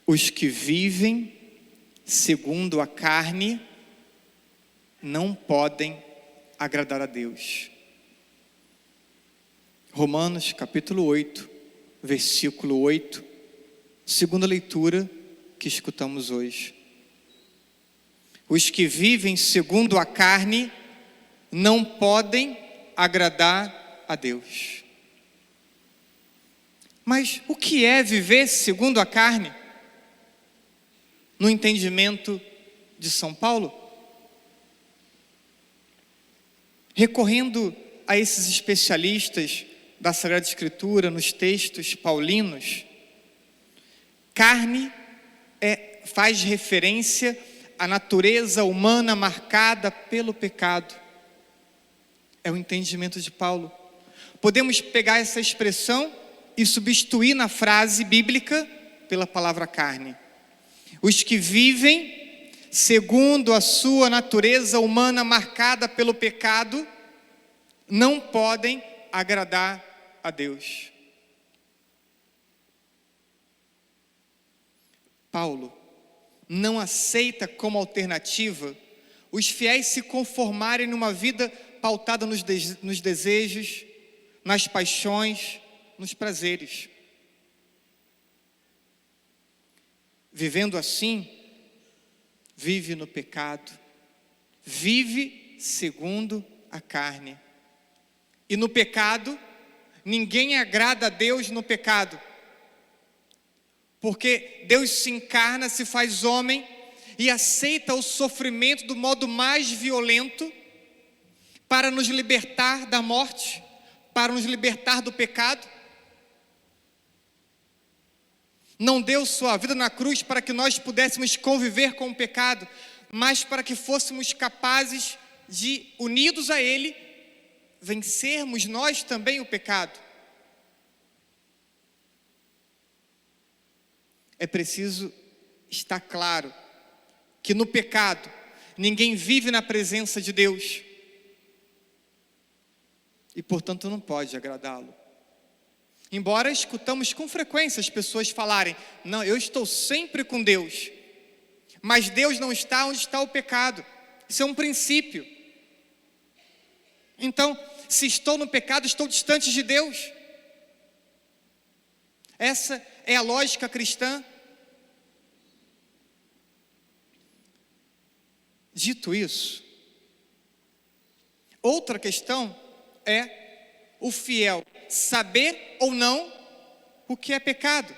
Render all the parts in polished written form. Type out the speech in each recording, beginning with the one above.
Os que vivem segundo a carne não podem agradar a Deus. Romanos capítulo 8, versículo 8, segunda leitura que escutamos hoje. Os que vivem segundo a carne não podem agradar a Deus. Mas o que é viver segundo a carne? No entendimento de São Paulo, recorrendo a esses especialistas da Sagrada Escritura, nos textos paulinos, carne faz referência à natureza humana marcada pelo pecado. É o entendimento de Paulo. Podemos pegar essa expressão e substituir na frase bíblica pela palavra carne. Os que vivem segundo a sua natureza humana marcada pelo pecado não podem agradar a Deus. Paulo não aceita como alternativa os fiéis se conformarem numa vida pautada nos desejos, nas paixões, nos prazeres. Vivendo assim, vive no pecado, vive segundo a carne. E no pecado, ninguém agrada a Deus no pecado. Porque Deus se encarna, se faz homem e aceita o sofrimento do modo mais violento para nos libertar da morte, para nos libertar do pecado. Não deu sua vida na cruz para que nós pudéssemos conviver com o pecado, mas para que fôssemos capazes de, unidos a Ele, vencermos nós também o pecado. É preciso estar claro que no pecado ninguém vive na presença de Deus e, portanto, não pode agradá-lo. Embora escutamos com frequência as pessoas falarem: não, eu estou sempre com Deus, mas Deus não está onde está o pecado. Isso é um princípio. Então, se estou no pecado, estou distante de Deus. Essa é a lógica cristã. Dito isso, outra questão é o fiel saber ou não o que é pecado,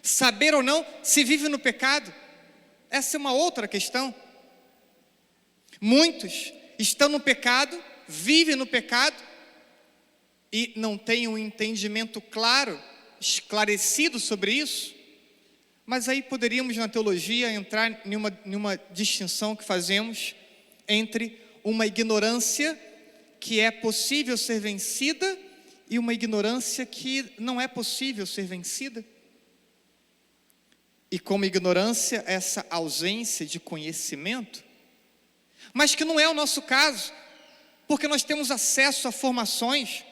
saber ou não se vive no pecado. Essa é uma outra questão. Muitos estão no pecado, vivem no pecado e não têm um entendimento claro, esclarecido sobre isso. Mas aí poderíamos na teologia entrar em uma distinção que fazemos entre uma ignorância que é possível ser vencida e uma ignorância que não é possível ser vencida. E como ignorância, essa ausência de conhecimento, mas que não é o nosso caso, porque nós temos acesso a formações.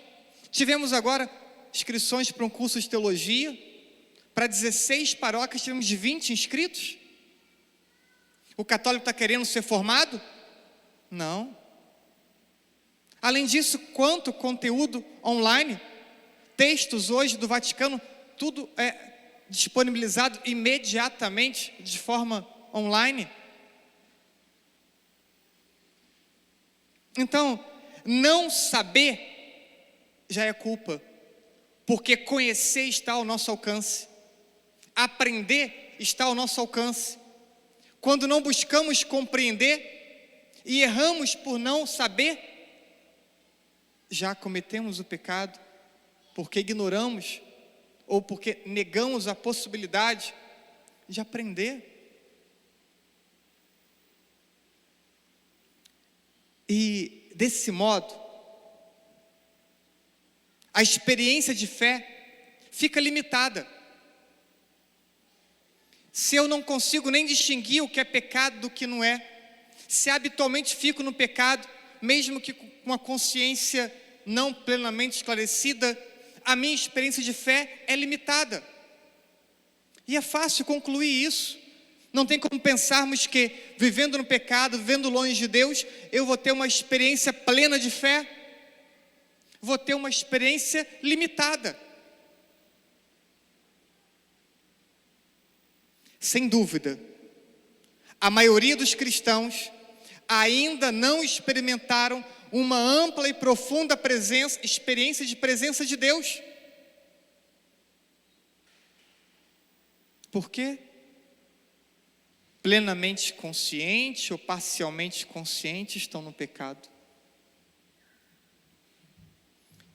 Tivemos agora inscrições para um curso de teologia, para 16 paróquias tivemos 20 inscritos. O católico está querendo ser formado? Não. Além disso, quanto conteúdo online, textos hoje do Vaticano, tudo é disponibilizado imediatamente de forma online. Então, não saber já é culpa, porque conhecer está ao nosso alcance, aprender está ao nosso alcance. Quando não buscamos compreender e erramos por não saber, já cometemos o pecado, porque ignoramos ou porque negamos a possibilidade de aprender. E desse modo, a experiência de fé fica limitada. Se eu não consigo nem distinguir o que é pecado do que não é, se habitualmente fico no pecado, mesmo que com a consciência não plenamente esclarecida, a minha experiência de fé é limitada. E é fácil concluir isso. Não tem como pensarmos que, vivendo no pecado, vivendo longe de Deus, eu vou ter uma experiência plena de fé. Vou ter uma experiência limitada. Sem dúvida, a maioria dos cristãos ainda não experimentaram uma ampla e profunda experiência de presença de Deus. Por quê? Plenamente consciente ou parcialmente consciente estão no pecado.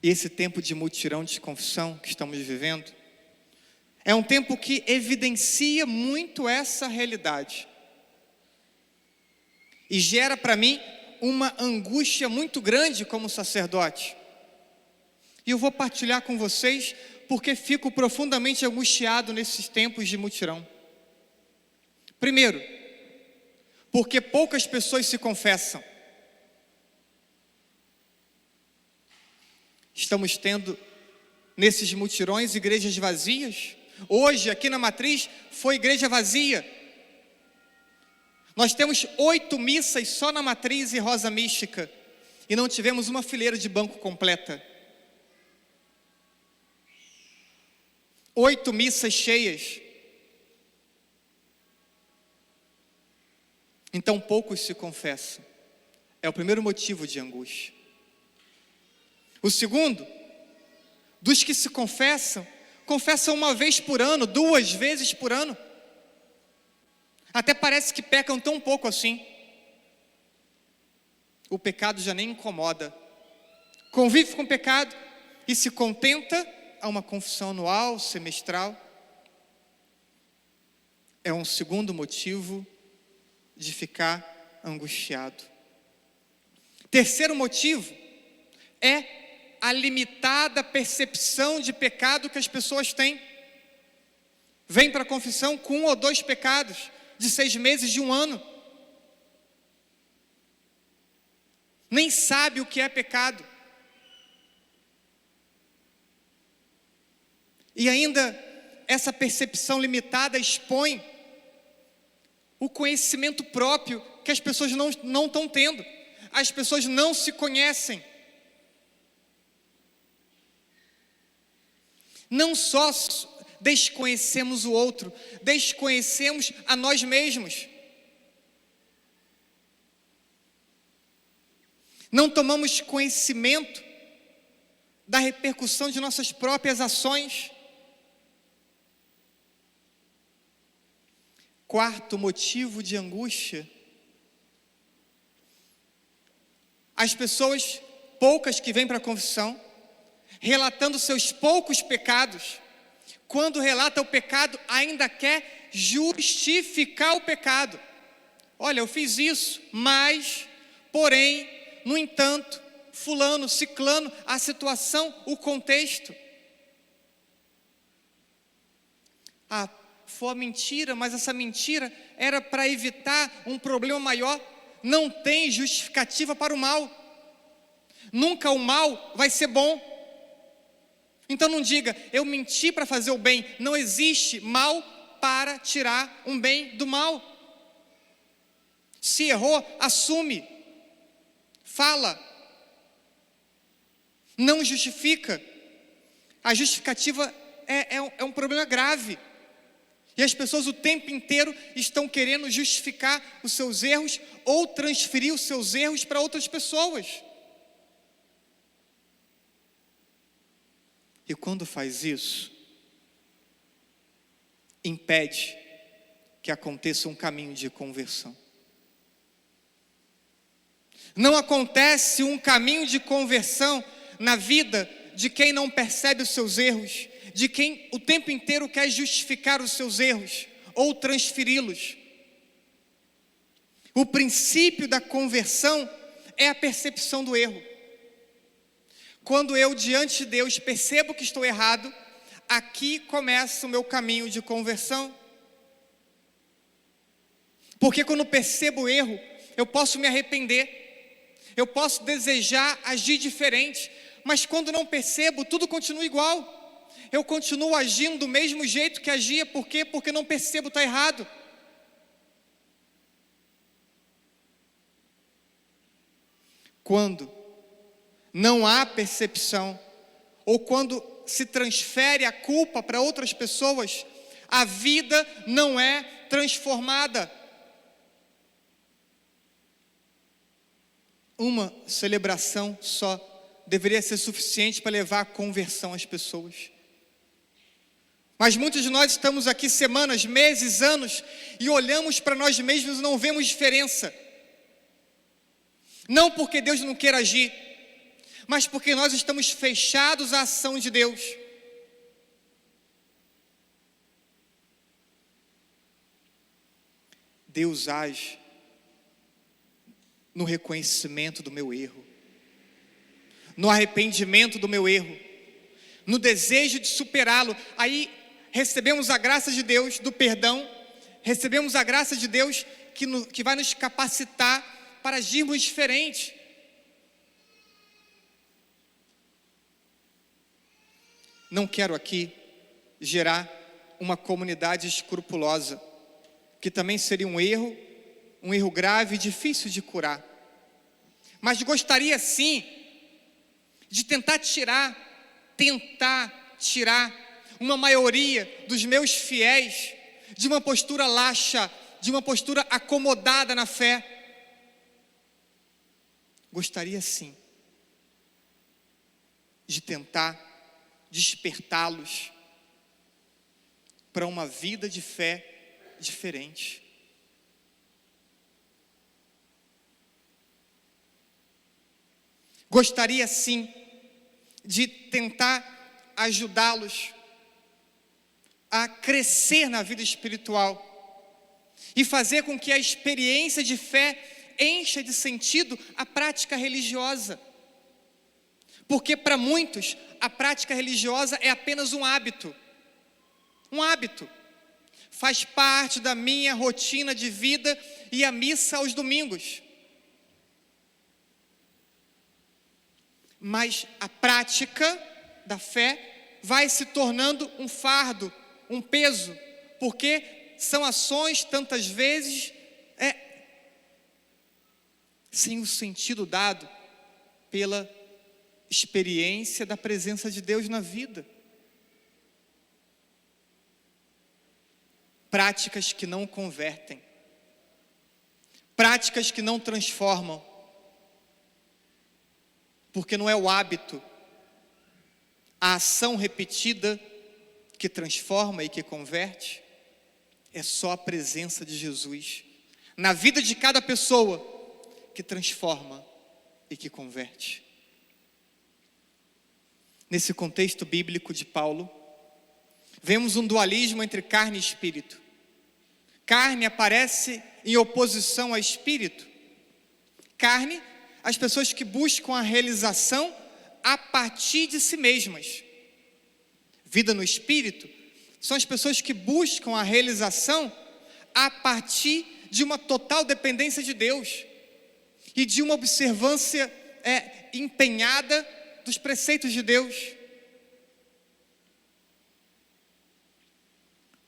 E esse tempo de mutirão de confissão que estamos vivendo é um tempo que evidencia muito essa realidade. E gera para mim uma angústia muito grande como sacerdote. E eu vou partilhar com vocês porque fico profundamente angustiado nesses tempos de mutirão. Primeiro, porque poucas pessoas se confessam. Estamos tendo, nesses mutirões, igrejas vazias. Hoje, aqui na Matriz, foi igreja vazia. Nós temos 8 missas só na Matriz e Rosa Mística, e não tivemos uma fileira de banco completa. 8 missas cheias. Então poucos se confessam. É o primeiro motivo de angústia. O segundo, dos que se confessam, confessam uma vez por ano, 2 vezes por ano. Até parece que pecam tão pouco assim. O pecado já nem incomoda. Convive com o pecado e se contenta a uma confissão anual, semestral. É um segundo motivo de ficar angustiado. Terceiro motivo é a limitada percepção de pecado que as pessoas têm. Vem para a confissão com 1 ou 2 pecados, de 6 meses, de 1 ano. Nem sabe o que é pecado. E ainda essa percepção limitada expõe o conhecimento próprio que as pessoas não estão tendo. As pessoas não se conhecem. Não só desconhecemos o outro, desconhecemos a nós mesmos. Não tomamos conhecimento da repercussão de nossas próprias ações. Quarto motivo de angústia. As pessoas, poucas que vêm para a confissão, relatando seus poucos pecados, quando relata o pecado, ainda quer justificar o pecado. Olha, eu fiz isso, mas, porém, no entanto, fulano, ciclano, a situação, o contexto. Foi a mentira, mas essa mentira era para evitar um problema maior. Não tem justificativa para o mal. Nunca o mal vai ser bom. Então não diga, eu menti para fazer o bem. Não existe mal para tirar um bem do mal. Se errou, assume. Fala. Não justifica. A justificativa é um problema grave. E as pessoas o tempo inteiro estão querendo justificar os seus erros ou transferir os seus erros para outras pessoas. E quando faz isso, impede que aconteça um caminho de conversão. Não acontece um caminho de conversão na vida de quem não percebe os seus erros, de quem o tempo inteiro quer justificar os seus erros ou transferi-los. O princípio da conversão é a percepção do erro. Quando eu, diante de Deus, percebo que estou errado, aqui começa o meu caminho de conversão. Porque quando percebo o erro, eu posso me arrepender, eu posso desejar agir diferente, mas quando não percebo, tudo continua igual. eu continuo agindo do mesmo jeito que agia. Por quê? Porque não percebo está errado. Quando não há percepção, ou quando se transfere a culpa para outras pessoas, a vida não é transformada. Uma celebração só deveria ser suficiente para levar a conversão às pessoas. Mas muitos de nós estamos aqui semanas, meses, anos, e olhamos para nós mesmos e não vemos diferença. Não porque Deus não queira agir, mas porque nós estamos fechados à ação de Deus. Deus age no reconhecimento do meu erro, no arrependimento do meu erro, no desejo de superá-lo. Aí recebemos a graça de Deus do perdão, recebemos a graça de Deus que vai nos capacitar para agirmos diferente. Não quero aqui gerar uma comunidade escrupulosa, que também seria um erro grave e difícil de curar. Mas gostaria sim de tentar tirar uma maioria dos meus fiéis de uma postura laxa, de uma postura acomodada na fé. Gostaria sim de tentar despertá-los para uma vida de fé diferente. Gostaria sim de tentar ajudá-los a crescer na vida espiritual e fazer com que a experiência de fé encha de sentido a prática religiosa. Porque para muitos a prática religiosa é apenas um hábito. Um hábito. Faz parte da minha rotina de vida e a missa aos domingos. Mas a prática da fé vai se tornando um fardo, um peso, porque são ações tantas vezes sem o sentido dado pela experiência da presença de Deus na vida. Práticas que não convertem, práticas que não transformam, porque não é o hábito, a ação repetida que transforma e que converte, é só a presença de Jesus na vida de cada pessoa que transforma e que converte. Nesse contexto bíblico de Paulo, vemos um dualismo entre carne e espírito. Carne aparece em oposição a espírito. Carne, as pessoas que buscam a realização a partir de si mesmas. Vida no espírito são as pessoas que buscam a realização a partir de uma total dependência de Deus e de uma observância empenhada dos preceitos de Deus.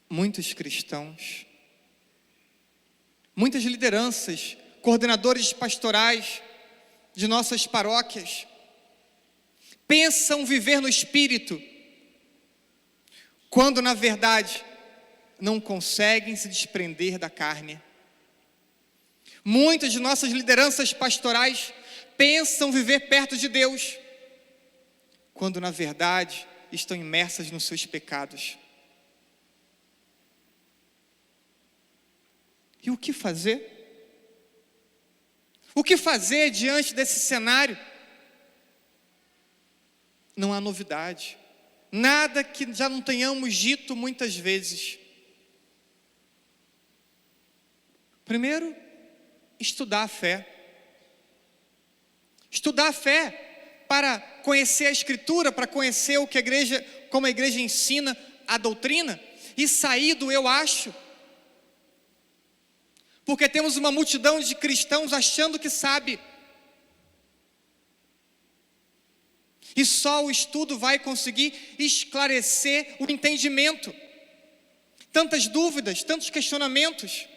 Muitos cristãos, muitas lideranças, coordenadores pastorais de nossas paróquias, pensam viver no espírito, quando na verdade não conseguem se desprender da carne. Muitas de nossas lideranças pastorais pensam viver perto de Deus, quando na verdade estão imersas nos seus pecados. E o que fazer? O que fazer diante desse cenário? Não há novidade, nada que já não tenhamos dito muitas vezes. Primeiro, estudar a fé. Estudar a fé para conhecer a Escritura, para conhecer o que a igreja, como a igreja ensina a doutrina, e sair do eu acho. Porque temos uma multidão de cristãos achando que sabe. E só o estudo vai conseguir esclarecer o entendimento. Tantas dúvidas, tantos questionamentos.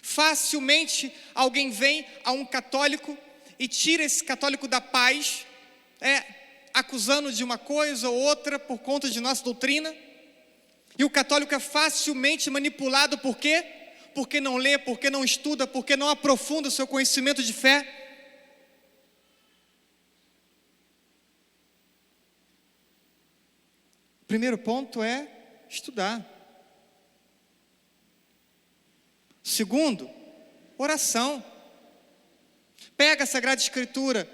Facilmente alguém vem a um católico e tira esse católico da paz, acusando de uma coisa ou outra por conta de nossa doutrina. E o católico é facilmente manipulado, por quê? Porque não lê, porque não estuda, porque não aprofunda o seu conhecimento de fé. O primeiro ponto é estudar. Segundo, oração. Pega a Sagrada Escritura,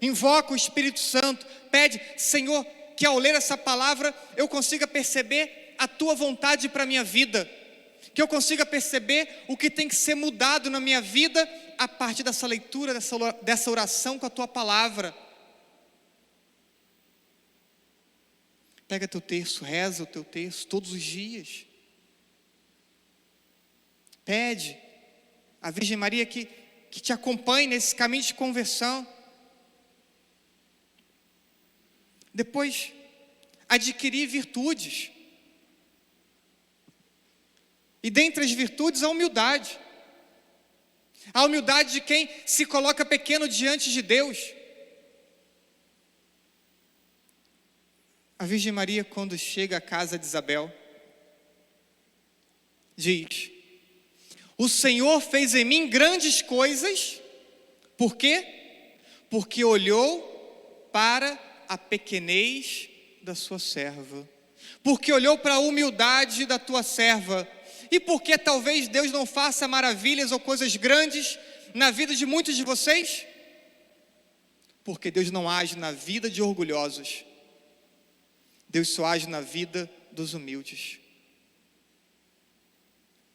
invoca o Espírito Santo, pede: Senhor, que ao ler essa palavra eu consiga perceber a Tua vontade para a minha vida, que eu consiga perceber o que tem que ser mudado na minha vida a partir dessa leitura, dessa oração com a Tua palavra. Pega teu texto, reza o teu texto todos os dias. Pede a Virgem Maria que te acompanhe nesse caminho de conversão. Depois, adquirir virtudes. E dentre as virtudes, a humildade. A humildade de quem se coloca pequeno diante de Deus. A Virgem Maria, quando chega à casa de Isabel, diz: o Senhor fez em mim grandes coisas. Por quê? Porque olhou para a pequenez da sua serva. Porque olhou para a humildade da tua serva. E porque talvez Deus não faça maravilhas ou coisas grandes na vida de muitos de vocês? Porque Deus não age na vida de orgulhosos. Deus só age na vida dos humildes.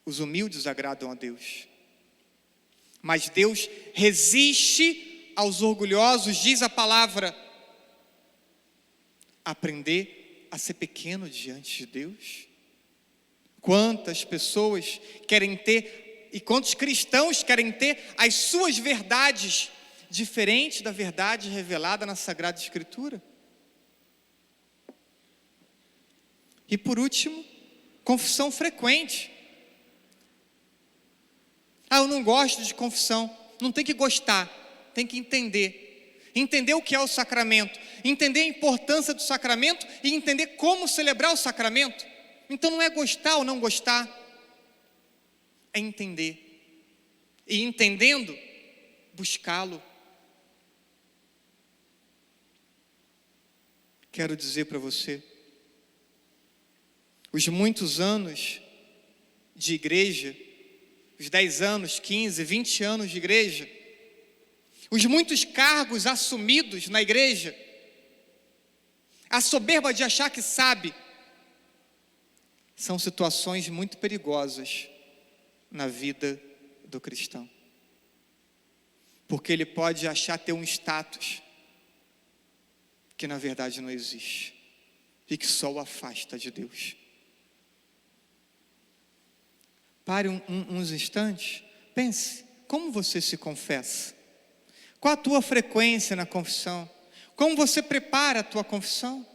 Os humildes agradam a Deus. Mas Deus resiste aos orgulhosos, diz a palavra. Aprender a ser pequeno diante de Deus. Quantas pessoas querem ter, e quantos cristãos querem ter as suas verdades diferentes da verdade revelada na Sagrada Escritura? E por último, confissão frequente. Eu não gosto de confissão. Não tem que gostar, tem que entender. Entender o que é o sacramento, entender a importância do sacramento e entender como celebrar o sacramento. Então não é gostar ou não gostar, é entender. E entendendo, buscá-lo. Quero dizer para você, os muitos anos de igreja, os 10 anos, 15, 20 anos de igreja, os muitos cargos assumidos na igreja, a soberba de achar que sabe, são situações muito perigosas na vida do cristão. Porque ele pode achar ter um status que na verdade não existe e que só o afasta de Deus. Pare uns instantes, pense, como você se confessa? Qual a tua frequência na confissão? Como você prepara a tua confissão?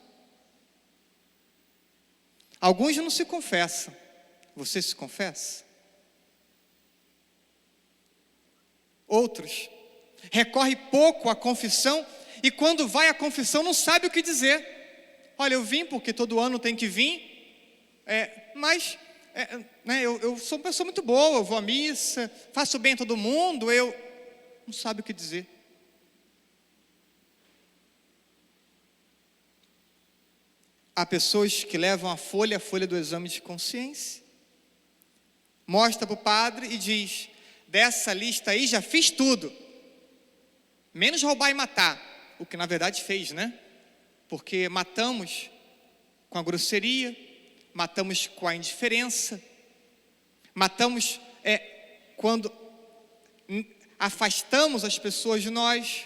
Alguns não se confessam. Você se confessa? Outros recorre pouco à confissão e quando vai à confissão não sabe o que dizer. Olha, eu vim porque todo ano tem que vir, mas eu sou uma pessoa muito boa, eu vou à missa, faço bem a todo mundo, eu não sabe o que dizer. Há pessoas que levam a folha do exame de consciência, mostra para o padre e diz: dessa lista aí já fiz tudo, menos roubar e matar, o que na verdade fez, né? Porque matamos com a grosseria, matamos com a indiferença, matamos quando afastamos as pessoas de nós,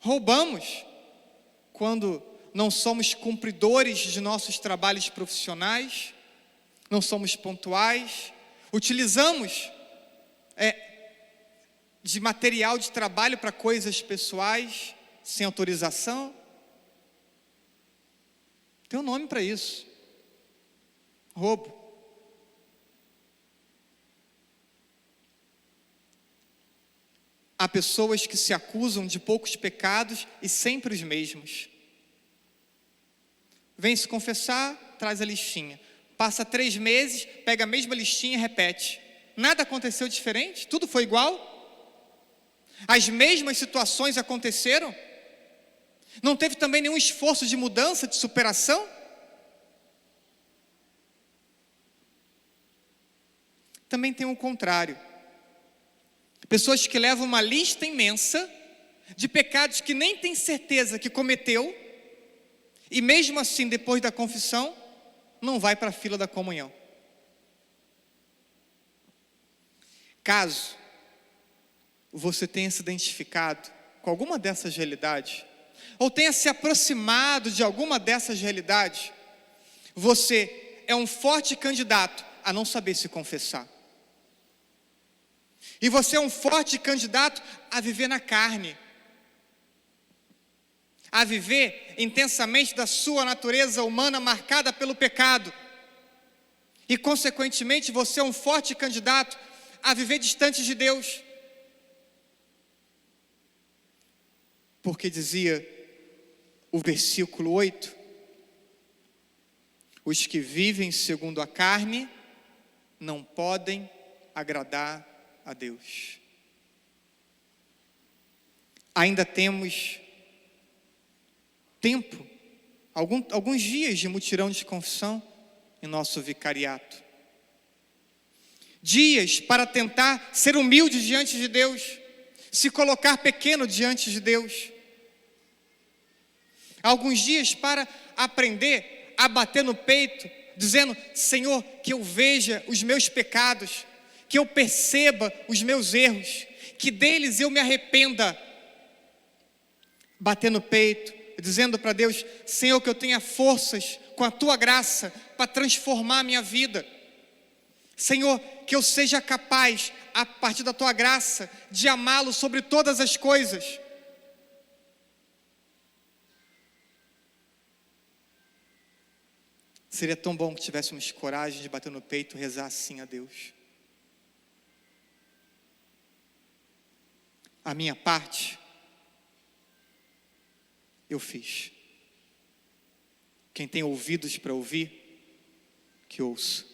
roubamos quando não somos cumpridores de nossos trabalhos profissionais, não somos pontuais, utilizamos de material de trabalho para coisas pessoais, sem autorização. Tem um nome para isso: roubo. Há pessoas que se acusam de poucos pecados e sempre os mesmos. Vem se confessar, traz a listinha. Passa 3 meses, pega a mesma listinha e repete. Nada aconteceu diferente? Tudo foi igual? As mesmas situações aconteceram? Não teve também nenhum esforço de mudança, de superação? Também tem o contrário. Pessoas que levam uma lista imensa de pecados que nem tem certeza que cometeu, e mesmo assim, depois da confissão, não vai para a fila da comunhão. Caso você tenha se identificado com alguma dessas realidades, ou tenha se aproximado de alguma dessas realidades, você é um forte candidato a não saber se confessar. E você é um forte candidato a viver na carne, a viver intensamente da sua natureza humana marcada pelo pecado. E consequentemente você é um forte candidato a viver distante de Deus. Porque dizia o versículo 8: os que vivem segundo a carne não podem agradar a Deus. Ainda temos tempo, alguns dias de mutirão de confissão em nosso vicariato. Dias para tentar ser humilde diante de Deus, se colocar pequeno diante de Deus. Alguns dias para aprender a bater no peito, dizendo: Senhor, que eu veja os meus pecados, que eu perceba os meus erros, que deles eu me arrependa. Bater no peito, dizendo para Deus: Senhor, que eu tenha forças com a Tua graça para transformar a minha vida. Senhor, que eu seja capaz, a partir da Tua graça, de amá-lo sobre todas as coisas. Seria tão bom que tivéssemos coragem de bater no peito e rezar assim a Deus. A minha parte, eu fiz. Quem tem ouvidos para ouvir, que ouça.